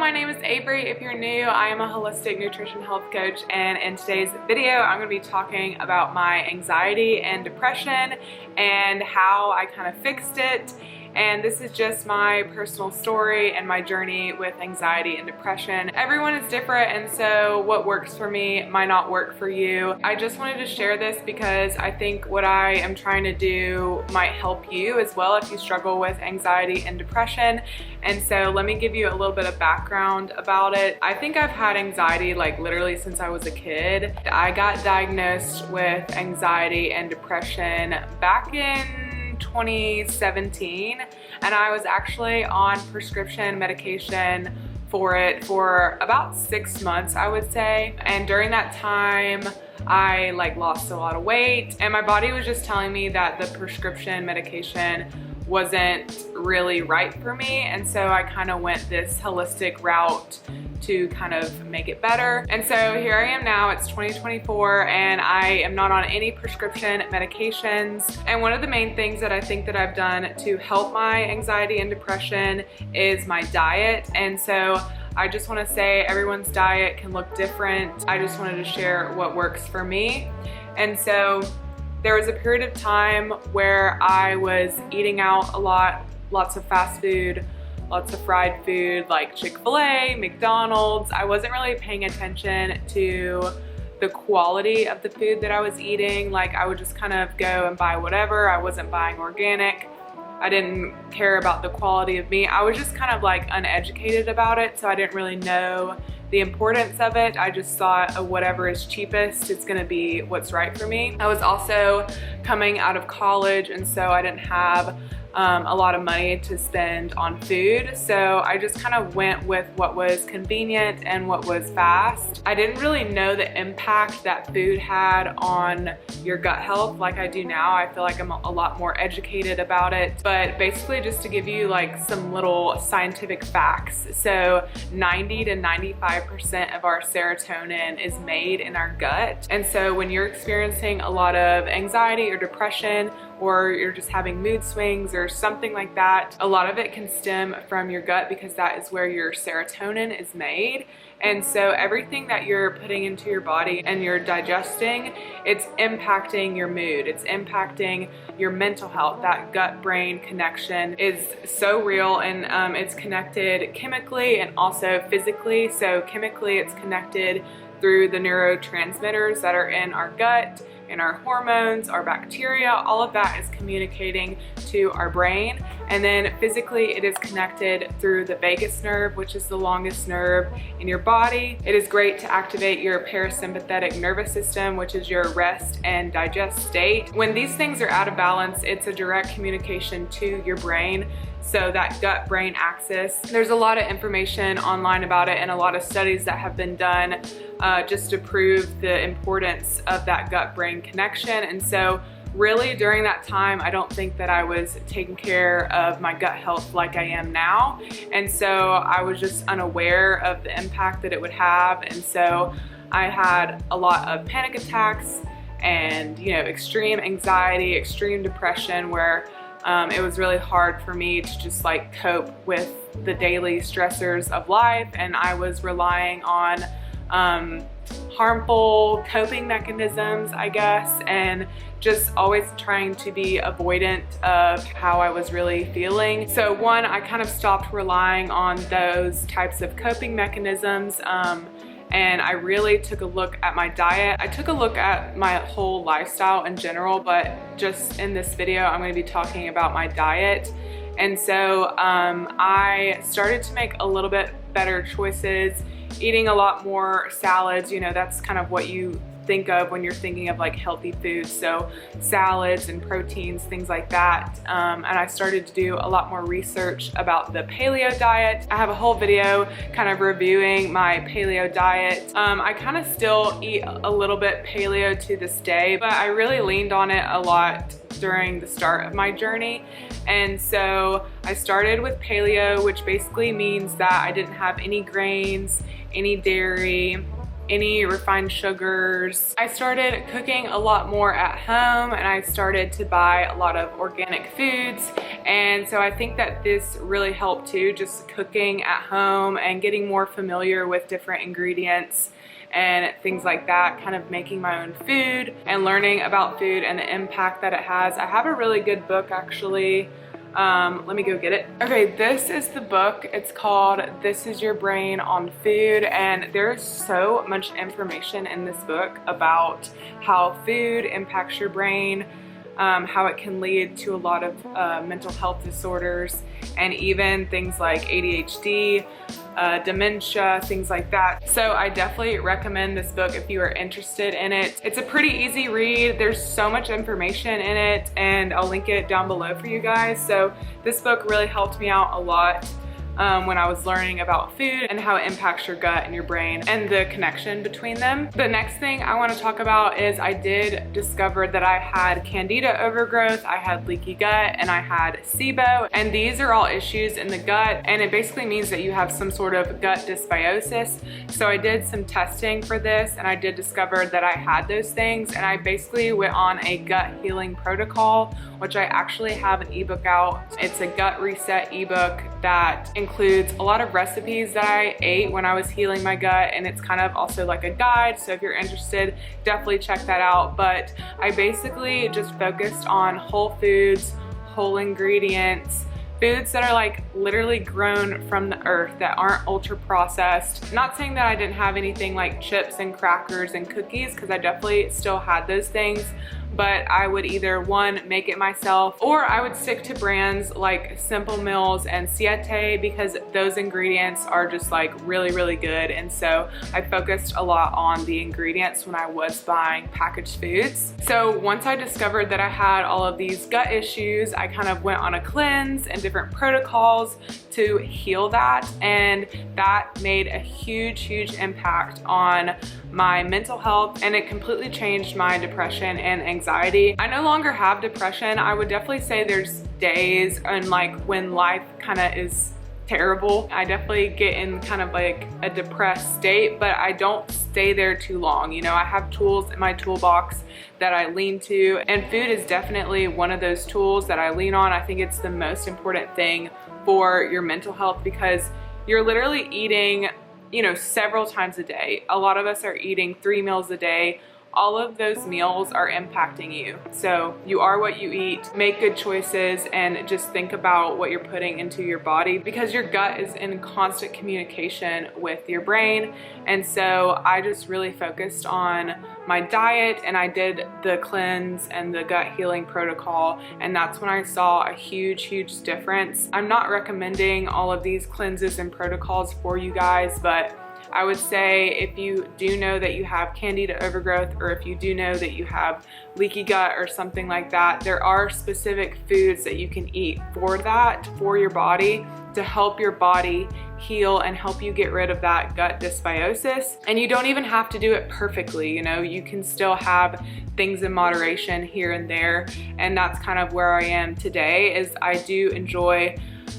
my name is Avery. If you're new, I am a holistic nutrition health coach, and in today's video I'm going to be talking about my anxiety and depression and how I kind of fixed it. And this is just my personal story and my journey with anxiety and depression. Everyone is different, and so what works for me might not work for you. I just wanted to share this because I think what I am trying to do might help you as well if you struggle with anxiety and depression. And so let me give you a little bit of background about it. I think I've had anxiety like literally since I was a kid. I got diagnosed with anxiety and depression back in 2017, and I was actually on prescription medication for it for about 6 months, I would say. And during that time I lost a lot of weight, and my body was just telling me that the prescription medication wasn't really right for me, and so I kind of went this holistic route to kind of make it better. And so here I am now, it's 2024, and I am not on any prescription medications. And one of the main things that I think that I've done to help my anxiety and depression is my diet. And so I just want to say everyone's diet can look different. I just wanted to share what works for me. And so there was a period of time where I was eating out a lot, lots of fast food, lots of fried food like Chick-fil-A, McDonald's. I wasn't really paying attention to the quality of the food that I was eating. Like, I would just kind of go and buy whatever. I wasn't buying organic. I didn't care about the quality of meat. I was just kind of like uneducated about it, so I didn't really know the importance of it. I just thought, oh, whatever is cheapest, it's gonna be what's right for me. I was also coming out of college, and so I didn't have a lot of money to spend on food, so I just kind of went with what was convenient and what was fast. I didn't really know the impact that food had on your gut health like I do now. I feel like I'm a lot more educated about it. But basically, just to give you like some little scientific facts, so 90 to 95% of our serotonin is made in our gut. And so when you're experiencing a lot of anxiety or depression, or you're just having mood swings or something like that, a lot of it can stem from your gut, because that is where your serotonin is made. And so everything that you're putting into your body and you're digesting, it's impacting your mood, it's impacting your mental health. That gut-brain connection is so real, and it's connected chemically and also physically. So chemically, it's connected through the neurotransmitters that are in our gut, and our hormones, our bacteria, all of that is communicating to our brain. And then physically, it is connected through the vagus nerve, which is the longest nerve in your body. It is great to activate your parasympathetic nervous system, which is your rest and digest state. When these things are out of balance, it's a direct communication to your brain. So that gut-brain axis, there's a lot of information online about it and a lot of studies that have been done just to prove the importance of that gut-brain connection. And so really during that time, I don't think that I was taking care of my gut health like I am now. And so I was just unaware of the impact that it would have. And so I had a lot of panic attacks and, you know, extreme anxiety, extreme depression, where it was really hard for me to just like cope with the daily stressors of life, and I was relying on harmful coping mechanisms, I guess, and just always trying to be avoidant of how I was really feeling. So one, I kind of stopped relying on those types of coping mechanisms, and I really took a look at my diet. I took a look at my whole lifestyle in general, but just in this video, I'm gonna be talking about my diet. And so I started to make a little bit better choices, eating a lot more salads. You know, that's kind of what you think of when you're thinking of like healthy foods, so salads and proteins, things like that. And I started to do a lot more research about the paleo diet. I have a whole video kind of reviewing my paleo diet. I kind of still eat a little bit paleo to this day, but I really leaned on it a lot during the start of my journey. And so I started with paleo, which basically means that I didn't have any grains, any dairy, any refined sugars. I started cooking a lot more at home, and I started to buy a lot of organic foods, and so I think that this really helped too, just cooking at home and getting more familiar with different ingredients and things like that, kind of making my own food and learning about food and the impact that it has. I have a really good book actually. Let me go get it. Okay, this is the book. It's called This Is Your Brain on Food, and there's so much information in this book about how food impacts your brain, how it can lead to a lot of mental health disorders, and even things like ADHD, dementia, things like that. So I definitely recommend this book if you are interested in it. It's a pretty easy read. There's so much information in it, and I'll link it down below for you guys. So this book really helped me out a lot when I was learning about food and how it impacts your gut and your brain and the connection between them. The next thing I want to talk about is I did discover that I had Candida overgrowth, I had leaky gut, and I had SIBO, and these are all issues in the gut, and it basically means that you have some sort of gut dysbiosis. So I did some testing for this, and I did discover that I had those things, and I basically went on a gut healing protocol, which I actually have an ebook out. It's a gut reset ebook that includes a lot of recipes that I ate when I was healing my gut, and it's kind of also like a guide, so if you're interested, definitely check that out. But I basically just focused on whole foods, whole ingredients, foods that are like literally grown from the earth, that aren't ultra processed. Not saying that I didn't have anything like chips and crackers and cookies, because I definitely still had those things, but I would either one, make it myself, or I would stick to brands like Simple Mills and Siete, because those ingredients are just like really, really good. And so I focused a lot on the ingredients when I was buying packaged foods. So once I discovered that I had all of these gut issues, I kind of went on a cleanse and different protocols to heal that, and that made a huge, huge impact on my mental health, and it completely changed my depression and anxiety. I no longer have depression. I would definitely say there's days and like when life kind of is terrible, I definitely get in kind of like a depressed state, but I don't stay there too long. You know, I have tools in my toolbox that I lean to, and food is definitely one of those tools that I lean on. I think it's the most important thing for your mental health, because you're literally eating, you know, several times a day. A lot of us are eating 3 meals a day. All of those meals are impacting you. So you are what you eat. Make good choices and just think about what you're putting into your body, because your gut is in constant communication with your brain. And so I just really focused on my diet, and I did the cleanse and the gut healing protocol, and that's when I saw a huge, huge difference. I'm not recommending all of these cleanses and protocols for you guys, but I would say if you do know that you have Candida overgrowth, or if you do know that you have leaky gut or something like that, there are specific foods that you can eat for that, for your body, to help your body heal and help you get rid of that gut dysbiosis. And you don't even have to do it perfectly, you know, you can still have things in moderation here and there. And that's kind of where I am today, is I do enjoy,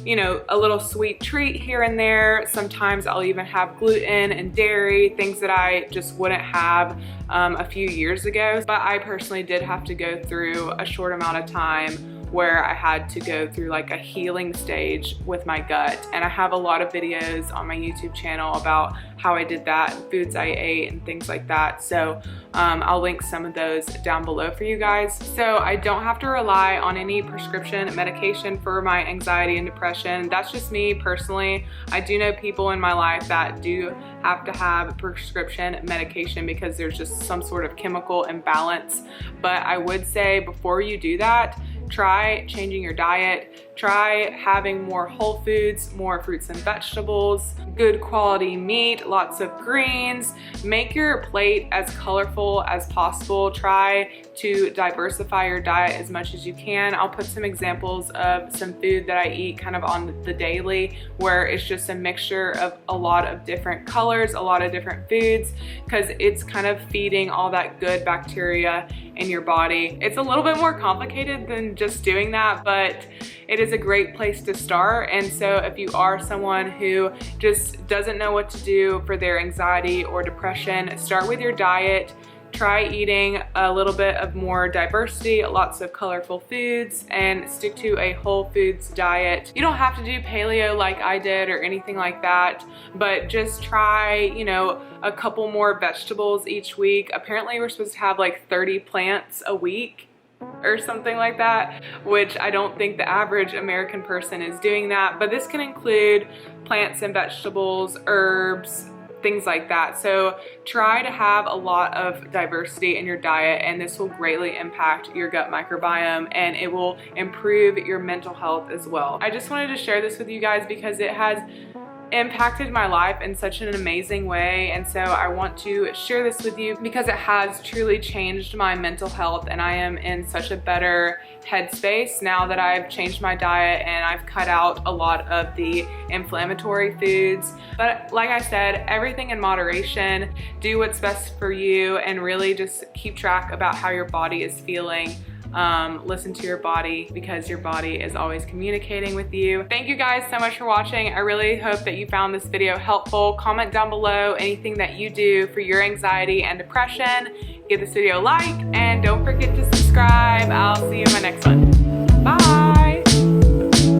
you know, a little sweet treat here and there. Sometimes I'll even have gluten and dairy, things that I just wouldn't have a few years ago. But I personally did have to go through a short amount of time where I had to go through like a healing stage with my gut. And I have a lot of videos on my YouTube channel about how I did that, and foods I ate and things like that. So I'll link some of those down below for you guys. So I don't have to rely on any prescription medication for my anxiety and depression. That's just me personally. I do know people in my life that do have to have prescription medication because there's just some sort of chemical imbalance. But I would say before you do that, try changing your diet, try having more whole foods, more fruits and vegetables, good quality meat, lots of greens. Make your plate as colorful as possible. Try to diversify your diet as much as you can. I'll put some examples of some food that I eat kind of on the daily, where it's just a mixture of a lot of different colors, a lot of different foods, because it's kind of feeding all that good bacteria in your body. It's a little bit more complicated than just doing that, but it is a great place to start. And so if you are someone who just doesn't know what to do for their anxiety or depression, start with your diet. Try eating a little bit of more diversity, lots of colorful foods, and stick to a whole foods diet. You don't have to do paleo like I did or anything like that, but just try, you know, a couple more vegetables each week. Apparently we're supposed to have like 30 plants a week or something like that, which I don't think the average American person is doing that, but this can include plants and vegetables, herbs, things like that. So try to have a lot of diversity in your diet, and this will greatly impact your gut microbiome, and it will improve your mental health as well. I just wanted to share this with you guys because it has impacted my life in such an amazing way, and so I want to share this with you because it has truly changed my mental health, and I am in such a better headspace now that I've changed my diet and I've cut out a lot of the inflammatory foods. But like I said, everything in moderation. Do what's best for you, and really just keep track about how your body is feeling. Listen to your body, because your body is always communicating with you. Thank you guys so much for watching. I really hope that you found this video helpful. Comment down below anything that you do for your anxiety and depression. Give this video a like, and don't forget to subscribe. I'll see you in my next one.